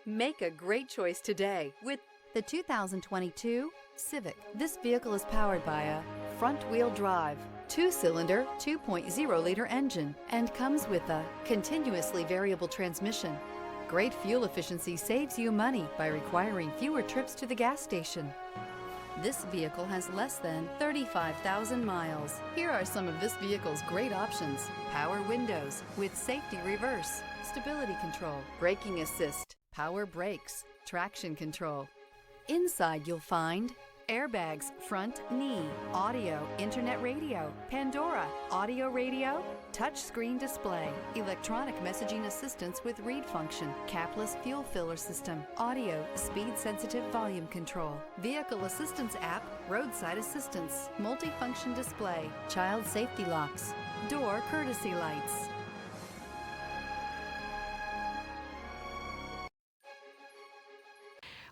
Make a great choice today with the 2022 Civic. This vehicle is powered by a front-wheel drive, 2-cylinder, 2.0-liter engine, and comes with a continuously variable transmission. Great fuel efficiency saves you money by requiring fewer trips to the gas station. This vehicle has less than 35,000 miles. Here are some of this vehicle's great options: power windows with safety reverse, stability control, braking assist, power brakes, traction control. Inside you'll find airbags, front knee, audio, internet radio, Pandora, audio radio, touchscreen display, electronic messaging assistance with read function, capless fuel filler system, audio, speed-sensitive volume control, vehicle assistance app, roadside assistance, multifunction display, child safety locks, door courtesy lights.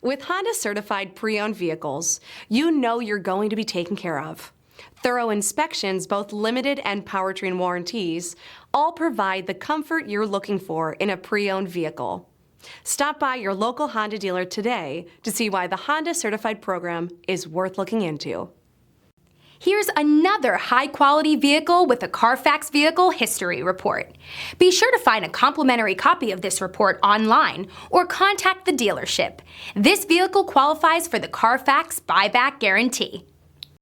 With Honda certified pre-owned vehicles, you know you're going to be taken care of. Thorough inspections, both limited and powertrain warranties, all provide the comfort you're looking for in a pre-owned vehicle. Stop by your local Honda dealer today to see why the Honda certified program is worth looking into. Here's another high-quality vehicle with a Carfax Vehicle History Report. Be sure to find a complimentary copy of this report online or contact the dealership. This vehicle qualifies for the Carfax Buyback Guarantee.